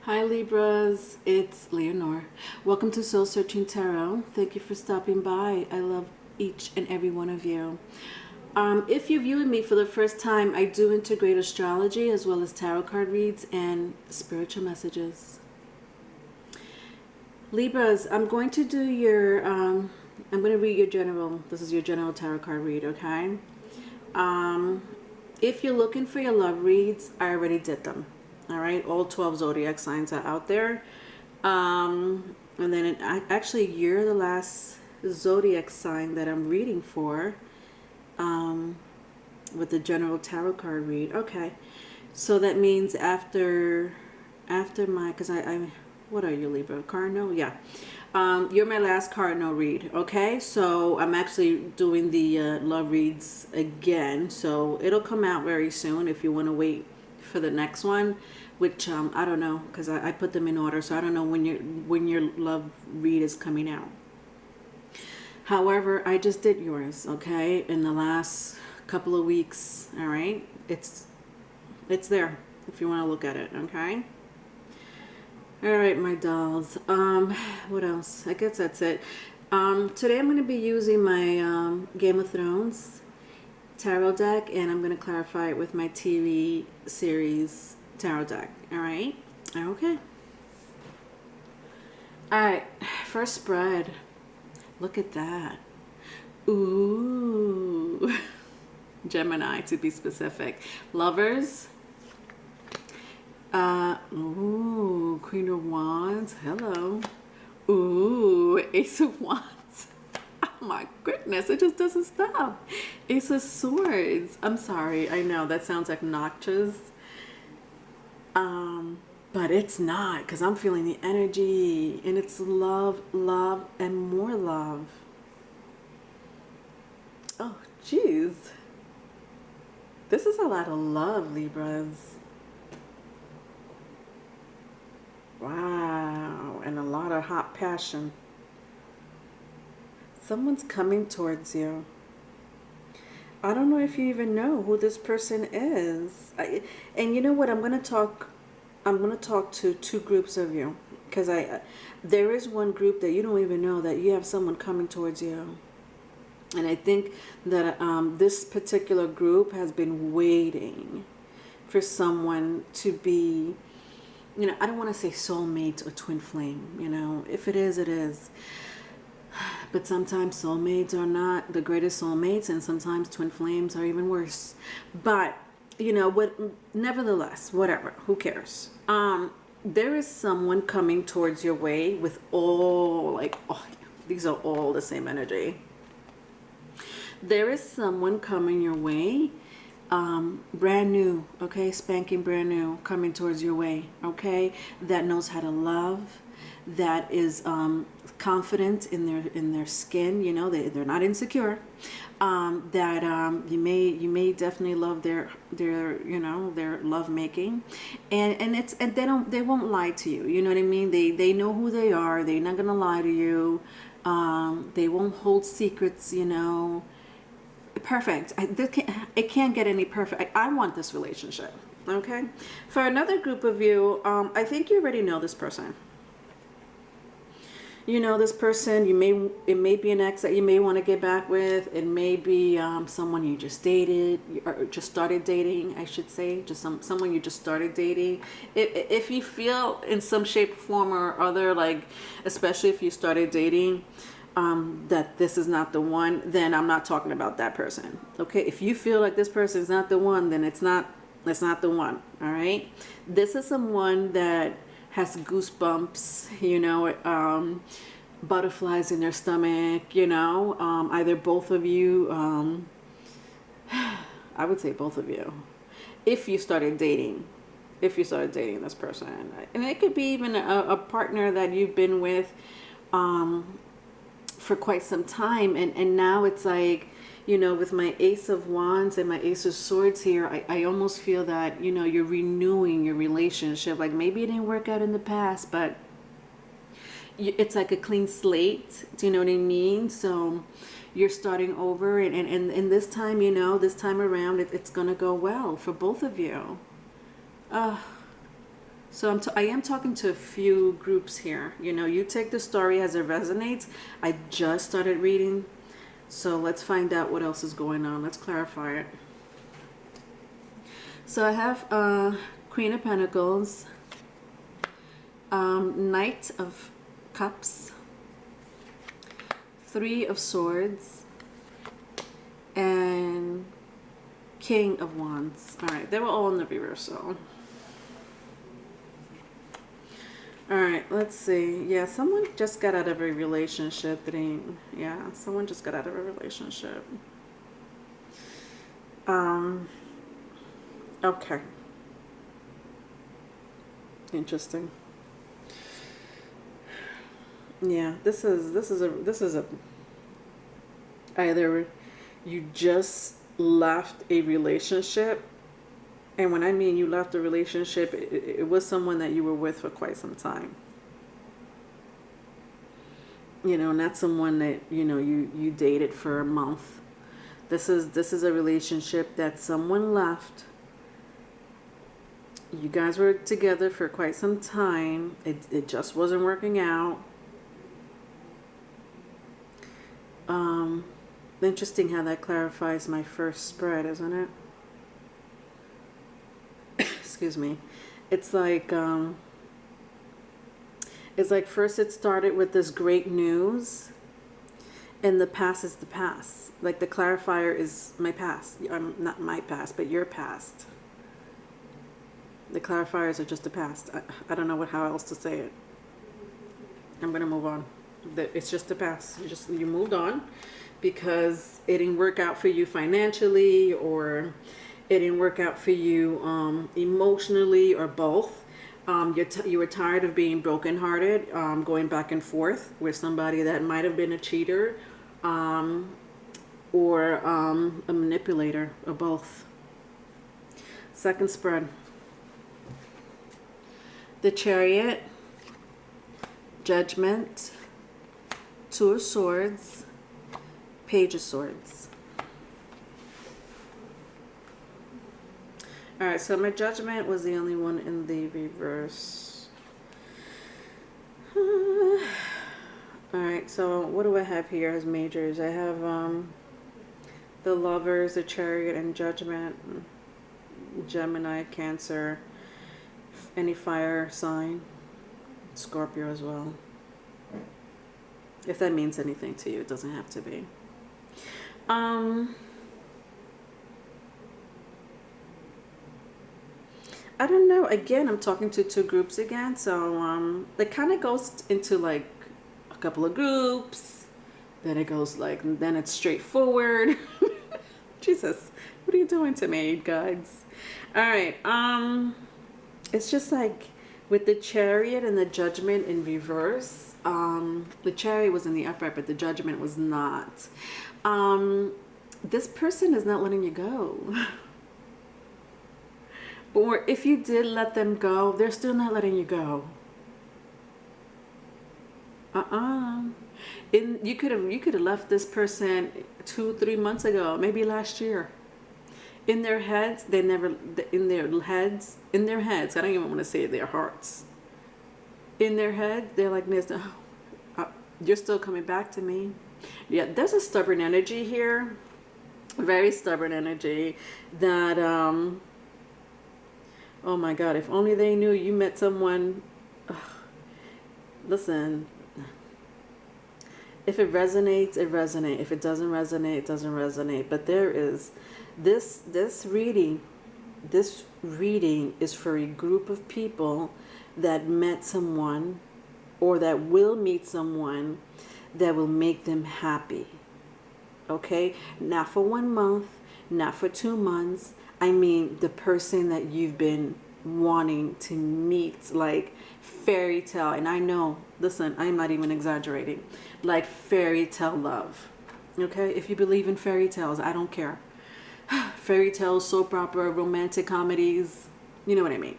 Hi Libras, it's Leonor. Welcome to Soul Searching Tarot. Thank you for stopping by. I love each and every one of you. If you're viewing me for the first time, I do integrate astrology as well as tarot card reads and spiritual messages. Libras, I'm going to do your, I'm going to read your general, this is your general tarot card read, okay? If you're looking for your love reads, I already did them. All right, all 12 zodiac signs are out there. And then actually you're the last zodiac sign that I'm reading for with the general tarot card read. Okay, so that means after my, because I what are you, Libra? Cardinal? Yeah. You're my last cardinal read. Okay, so I'm actually doing the love reads again, so it'll come out very soon if you want to wait for the next one, which I don't know, because I put them in order, so I don't know when your love read is coming out. However, I just did yours, okay, in the last couple of weeks. All right, it's there if you want to look at it. Okay. All right, my dolls. What else? I guess that's it. Today I'm going to be using my Game of Thrones tarot deck, and I'm going to clarify it with my TV series tarot deck. All right. Okay. All right. First spread. Look at that. Ooh. Gemini, to be specific. Lovers. Ooh, Queen of Wands. Hello. Ooh, Ace of Wands. Oh my goodness, it just doesn't stop. Ace of Swords. I'm sorry, I know that sounds obnoxious. But it's not, because I'm feeling the energy, and it's love, love, and more love. Oh, jeez. This is a lot of love, Libras. Wow, and a lot of hot passion. Someone's coming towards you. I don't know if you even know who this person is. And you know what? I'm going to talk to two groups of you, because there is one group that you don't even know that you have someone coming towards you. And I think that this particular group has been waiting for someone to be, you know, I don't want to say soulmate or twin flame, you know. If it is, it is. But sometimes soulmates are not the greatest soulmates, and sometimes twin flames are even worse. But, you know, nevertheless, whatever, who cares? There is someone coming towards your way with all, like, oh, these are all the same energy. There is someone coming your way, brand new, okay, spanking brand new, coming towards your way, okay, that knows how to love, that is confident in their skin, you know, they're not insecure, that you may definitely love their you know, their love making, and they won't lie to you, you know what I mean. They know who they are. They're not gonna lie to you. They won't hold secrets, you know. Perfect. It can't get any perfect. I want this relationship. Okay. For another group of you, I think you already know this person. You know this person. It may be an ex that you may want to get back with. It may be someone you just dated or just started dating, I should say. Just someone you just started dating. If you feel in some shape, form, or other, like, especially if you started dating, that this is not the one, then I'm not talking about that person. Okay, if you feel like this person is not the one, then it's not the one. All right, this is someone that has goosebumps, you know, butterflies in their stomach, you know, either both of you, I would say both of you, if you started dating this person. And it could be even a partner that you've been with for quite some time, and now it's like, you know, with my Ace of Wands and my Ace of Swords here, I almost feel that, you know, you're renewing your relationship. Like, maybe it didn't work out in the past, but it's like a clean slate. Do you know what I mean? So you're starting over, and this time, you know, this time around, it's gonna go well for both of you. So I am talking to a few groups here. You know, you take the story as it resonates. I just started reading, so let's find out what else is going on. Let's clarify it. So I have Queen of Pentacles, Knight of Cups, Three of Swords, and King of Wands. All right, they were all in the reversal. All right, let's see. Yeah, someone just got out of a relationship. Yeah, someone just got out of a relationship. Okay. Interesting. Yeah, this is a either you just left a relationship, and when I mean you left a relationship, it was someone that you were with for quite some time. You know, not someone that, you know, you dated for a month. This is a relationship that someone left. You guys were together for quite some time. It just wasn't working out. Interesting how that clarifies my first spread, isn't it? Excuse me. It's like first it started with this great news, and the past is the past. Like the clarifier is my past. Not my past, but your past. The clarifiers are just the past. I don't know how else to say it. I'm gonna move on. It's just the past. You moved on because it didn't work out for you financially, or it didn't work out for you emotionally, or both. You were tired of being brokenhearted, going back and forth with somebody that might have been a cheater, or a manipulator, or both. Second spread. The Chariot, Judgment, Two of Swords, Page of Swords. All right, so my Judgment was the only one in the reverse. All right, so what do I have here as majors? I have the Lovers, the Chariot, and Judgment. Gemini, Cancer, any fire sign, Scorpio as well. If that means anything to you, it doesn't have to be. I don't know. Again, I'm talking to two groups again, so it kind of goes into like a couple of groups. Then it goes like, then it's straightforward. Jesus, what are you doing to me, guys? All right. It's just like with the Chariot and the Judgment in reverse. The Chariot was in the upright, but the Judgment was not. This person is not letting you go. Or if you did let them go, they're still not letting you go. You could have left this person 2-3 months ago, maybe last year. In their heads, I don't even want to say their hearts. In their head, they're like this, you're still coming back to me. Yeah, there's a stubborn energy here. Very stubborn energy that, oh my God, if only they knew you met someone. Listen, if it resonates, it resonates. If it doesn't resonate, it doesn't resonate. But there is this reading is for a group of people that met someone, or that will meet someone that will make them happy. Okay? Not for 1 month, not for 2 months. I mean the person that you've been wanting to meet, like fairy tale. And I know, listen, I'm not even exaggerating, like fairy tale love. Okay? If you believe in fairy tales, I don't care. Fairy tales, soap opera, romantic comedies, you know what I mean.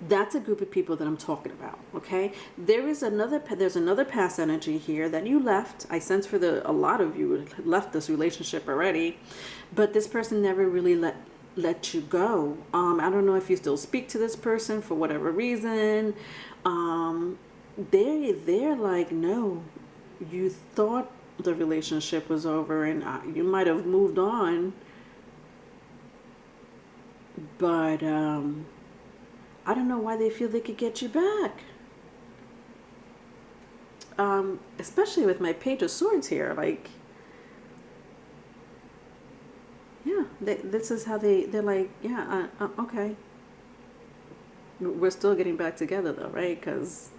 That's a group of people that I'm talking about. Okay, there's another past energy here that you left. I sense for a lot of you left this relationship already, but this person never really let let you go. I don't know if you still speak to this person for whatever reason. They're like, no, you thought the relationship was over and you might have moved on, but I don't know why they feel they could get you back. Especially with my Page of Swords here, like, yeah, this is how they're like, yeah, okay. We're still getting back together though, right? Because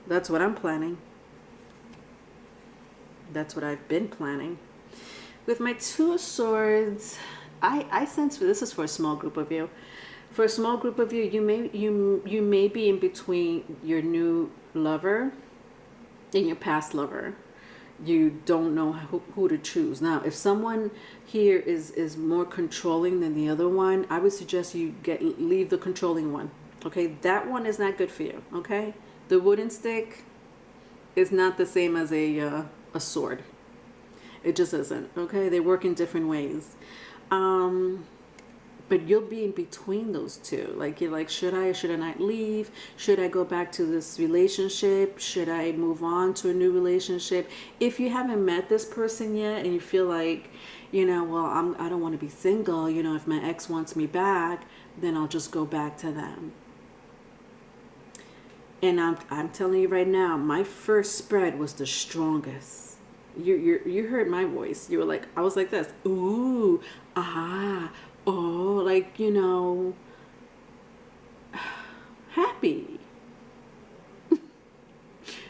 that's what I'm planning. That's what I've been planning. With my Two of Swords, I sense this is for a small group of you. For a small group of you, you may be in between your new lover and your past lover. You don't know who to choose. Now, if someone here is more controlling than the other one, I would suggest you leave the controlling one. Okay, that one is not good for you. Okay, the wooden stick is not the same as a sword. It just isn't. Okay, they work in different ways. But you'll be in between those two. Like, you're like, should I or should I not leave? Should I go back to this relationship? Should I move on to a new relationship? If you haven't met this person yet and you feel like, you know, well, I don't want to be single. You know, if my ex wants me back, then I'll just go back to them. And I'm telling you right now, my first spread was the strongest. You heard my voice. You were like, I was like this. Ooh, ah. Oh, like, you know, happy.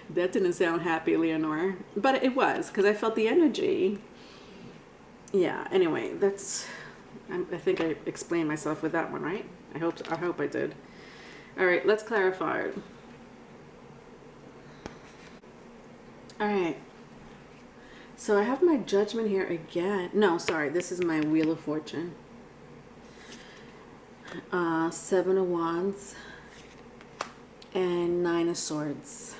That didn't sound happy, Leonor, but it was, because I felt the energy. Yeah, anyway, I think I explained myself with that one, right? I hope I did. All right, let's clarify it. All right. So I have my Judgment here again. No, sorry, this is my Wheel of Fortune. 7 of Wands and 9 of Swords.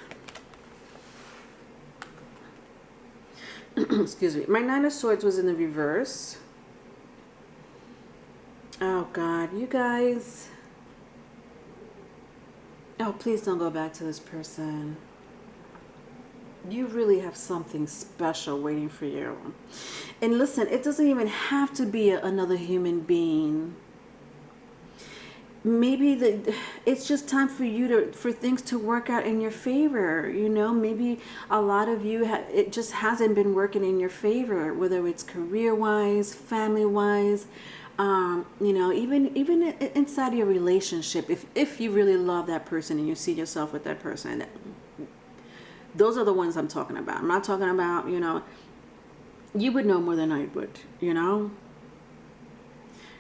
Excuse me. My 9 of Swords was in the reverse. Oh God, you guys. Oh, please don't go back to this person. You really have something special waiting for you. And listen, it doesn't even have to be another human being. Maybe it's just time for you for things to work out in your favor. You know, maybe a lot of you it just hasn't been working in your favor, whether it's career wise, family wise, you know, even inside your relationship. If you really love that person and you see yourself with that person, those are the ones I'm talking about. I'm not talking about, you know, you would know more than I would, you know.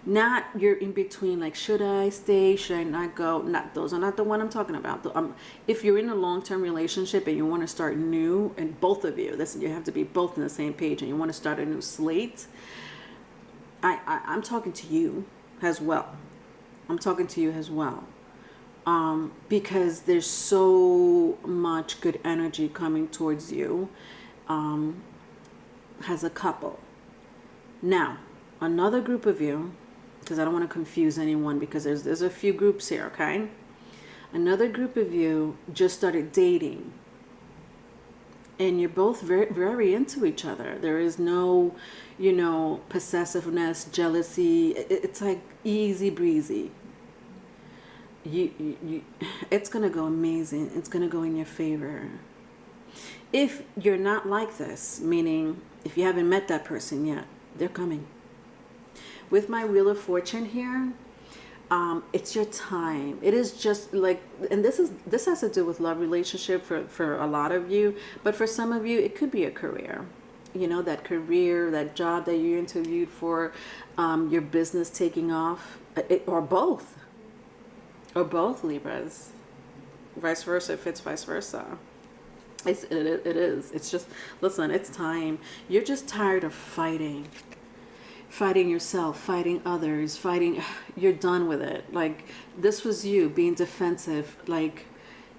Not you're in between, like, should I stay, should I not go? Not those are not the one I'm talking about. If you're in a long-term relationship and you want to start new, and both of you, you have to be both on the same page, and you want to start a new slate, I'm talking to you as well. I'm talking to you as well. Because there's so much good energy coming towards you as a couple. Now, another group of you, because I don't want to confuse anyone, because there's a few groups here, okay? Another group of you just started dating, and you're both very, very into each other. There is no, you know, possessiveness, jealousy. It's like easy breezy. It's gonna go amazing. It's gonna go in your favor. If you're not like this, meaning if you haven't met that person yet, they're coming. With my Wheel of Fortune here, it's your time. It is just like, and this has to do with love relationship for a lot of you, but for some of you, it could be a career. You know, that career, that job that you interviewed for, your business taking off, or both. Or both, Libras. Vice versa, if it's vice versa. It is. It's just, listen, it's time. You're just tired of fighting. Fighting yourself, fighting others, you're done with it. Like, this was you being defensive, like,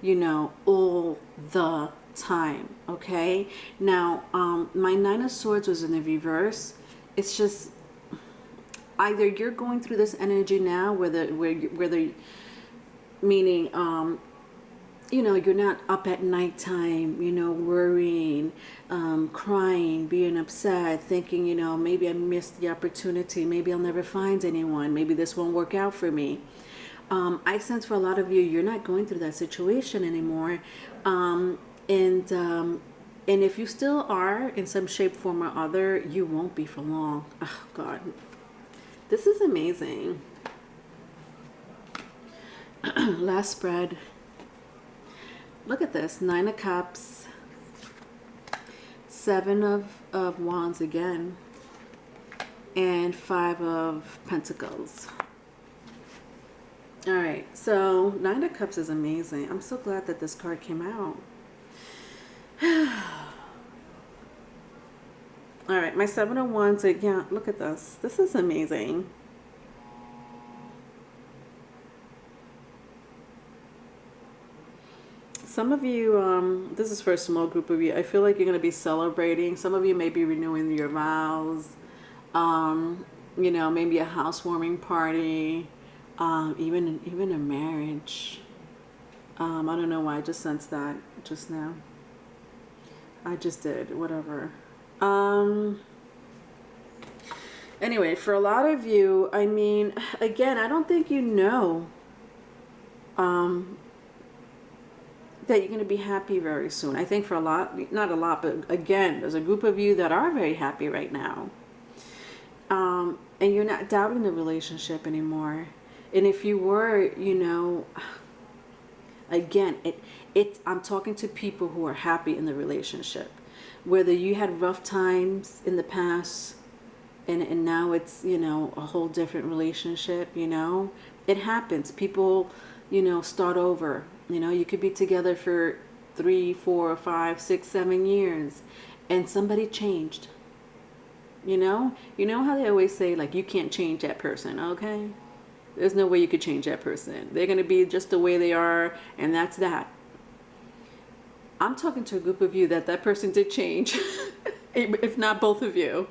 you know, all the time, okay? Now, my 9 of Swords was in the reverse. It's just, either you're going through this energy now meaning, you know, you're not up at nighttime, you know, worrying, crying, being upset, thinking, you know, maybe I missed the opportunity. Maybe I'll never find anyone. Maybe this won't work out for me. I sense for a lot of you, you're not going through that situation anymore. And if you still are in some shape, form, or other, you won't be for long. Oh, God. This is amazing. Last spread. Look at this. 9 of Cups. 7 of Wands again. And 5 of Pentacles. All right. So 9 of Cups is amazing. I'm so glad that this card came out. All right, my 7 of Wands, yeah, look at this. This is amazing. Some of you, this is for a small group of you, I feel like you're going to be celebrating. Some of you may be renewing your vows. You know, maybe a housewarming party, even a marriage. I don't know why I just sensed that just now. I just did, whatever. Anyway, for a lot of you, I mean, again, I don't think you know, that you're going to be happy very soon. I think for a lot, not a lot, but again, there's a group of you that are very happy right now. And you're not doubting the relationship anymore. And if you were, you know, again, I'm talking to people who are happy in the relationship. Whether you had rough times in the past and now it's, you know, a whole different relationship, you know. It happens. People, you know, start over. You know, you could be together for 3, 4, 5, 6, 7 years and somebody changed. You know how they always say, like, you can't change that person, okay? There's no way you could change that person. They're going to be just the way they are, and that's that. I'm talking to a group of you that person did change, if not both of you,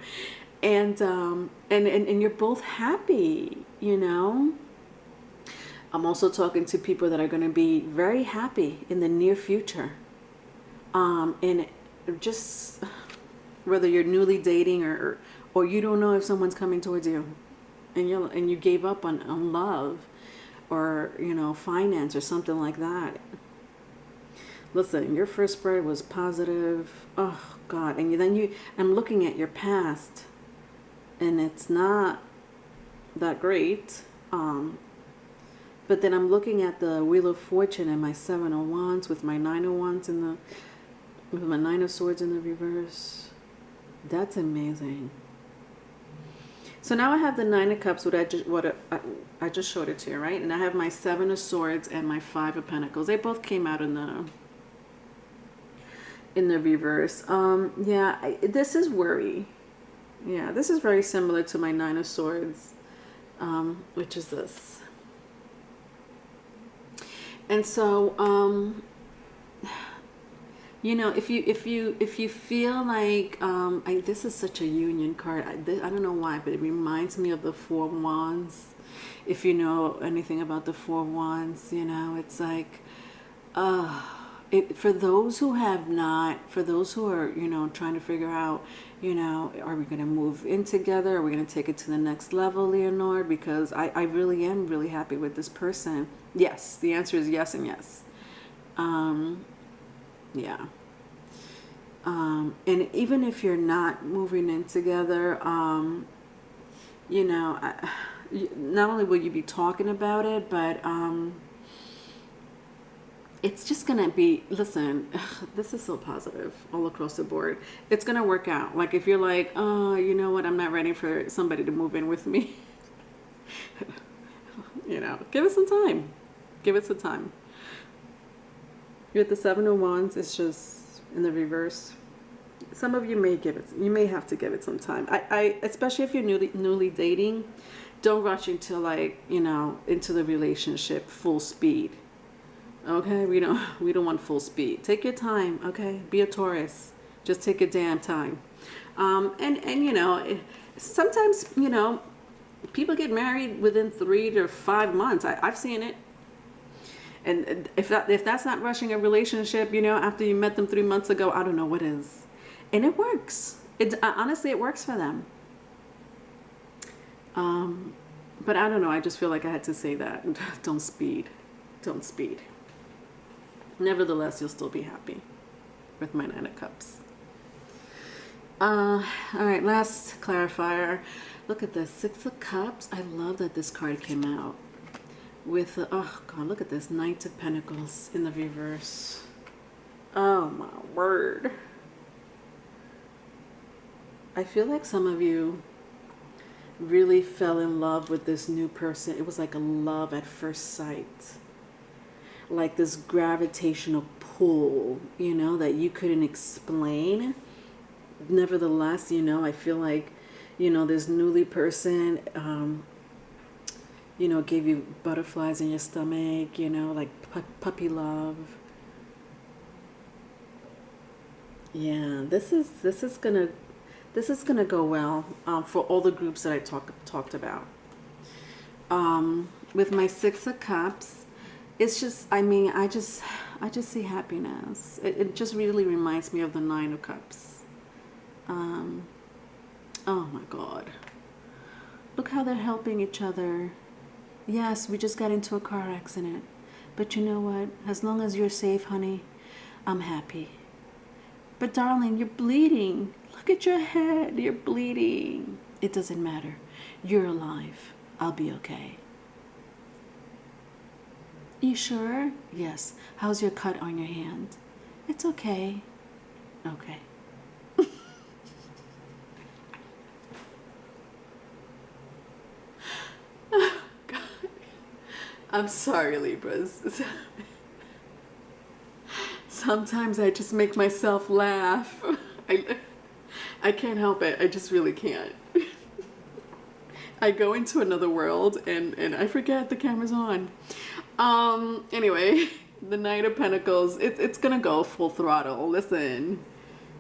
and you're both happy, you know. I'm also talking to people that are going to be very happy in the near future, and just whether you're newly dating or you don't know if someone's coming towards you, and you gave up on love, or, you know, finance or something like that. Listen, your first spread was positive. Oh, God. And then I'm looking at your past, and it's not that great. But then I'm looking at the Wheel of Fortune and my 7 of Wands with my 9 of Wands with my 9 of Swords in the reverse. That's amazing. So now I have the 9 of Cups, I just showed it to you, right? And I have my 7 of Swords and my 5 of Pentacles. They both came out in the reverse. Yeah, this is worry. Yeah, this is very similar to my 9 of Swords, which is this. And so, you know, if you feel like, this is such a union card. I don't know why, but it reminds me of the 4 of Wands. If you know anything about the 4 of Wands, you know, it's like, for those who have not, for those who are, you know, trying to figure out, you know, are we going to move in together? Are we going to take it to the next level, Leonor? Because I really am really happy with this person. Yes, the answer is yes and yes. Yeah. And even if you're not moving in together, you know, not only will you be talking about it, but it's just going to be, listen, this is so positive all across the board. It's going to work out. Like, if you're like, oh, you know what, I'm not ready for somebody to move in with me. You know, give it some time. Give it some time. You're at the 7 of Wands. It's just in the reverse. Some of you may have to give it some time. I especially if you're newly dating, don't rush into, like, you know, into the relationship full speed. Okay, we don't want full speed. Take your time. Okay, be a Taurus. Just take your damn time. And you know, sometimes, you know, People get married within 3 to 5 months. I've seen it. And if that's not rushing a relationship, you know, after you met them 3 months ago, I don't know what is. And it works. Honestly, it works for them. But I don't know. I just feel like I had to say that. Don't speed. Don't speed. Nevertheless, you'll still be happy with my 9 of Cups. All right, last clarifier. Look at this, 6 of Cups. I love that this card came out with, oh God, look at this, Knight of Pentacles in the reverse. Oh my word. I feel like some of you really fell in love with this new person. It was like a love at first sight. Like this gravitational pull, you know, that you couldn't explain. Nevertheless, you know, I feel like, you know, this newly person, you know, gave you butterflies in your stomach, you know, like puppy love. Yeah, this is gonna go well for all the groups that I talked about. With my 6 of Cups, it's just, I mean, I just see happiness. It just really reminds me of the 9 of Cups. Oh my God. Look how they're helping each other. Yes, we just got into a car accident. But you know what? As long as you're safe, honey, I'm happy. But darling, you're bleeding. Look at your head. You're bleeding. It doesn't matter. You're alive. I'll be okay. You sure? Yes. How's your cut on your hand? It's okay. Okay. I'm sorry, Libras. Sometimes I just make myself laugh. I can't help it. I just really can't. I go into another world and I forget the camera's on. Anyway, the Knight of Pentacles, it's gonna go full throttle. Listen,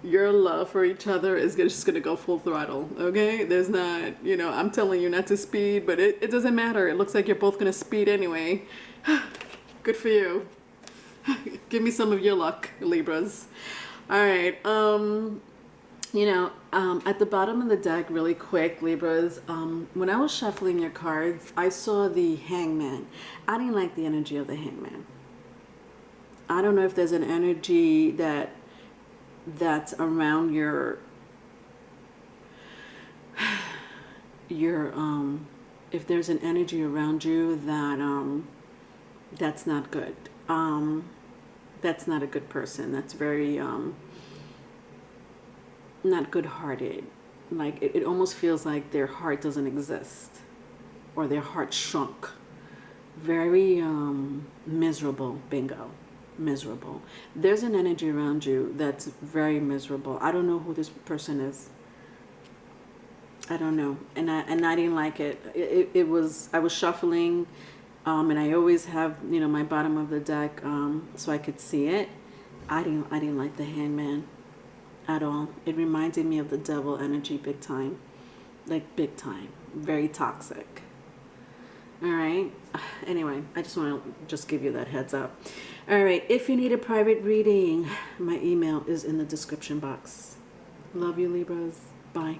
your love for each other is just gonna go full throttle, okay? There's not, you know, I'm telling you not to speed, but it doesn't matter. It looks like you're both gonna speed anyway. Good for you. Give me some of your luck, Libras. All right, you know, at the bottom of the deck, really quick, Libras, when I was shuffling your cards, I saw the Hangman. I didn't like the energy of the Hangman. I don't know if there's an energy that's around your if there's an energy around you that that's not good. That's not a good person. That's very not good-hearted. Like it almost feels like their heart doesn't exist, or their heart shrunk. Very miserable. Bingo. Miserable. There's an energy around you that's very miserable. I don't know who this person is. I don't know, and I didn't like it. I was shuffling, and I always have, you know, my bottom of the deck so I could see it. I didn't like the Hangman at all. It reminded me of the devil energy, big time, like big time, very toxic. All right. Anyway, I just want to just give you that heads up. All right. If you need a private reading, my email is in the description box. Love you, Libras. Bye.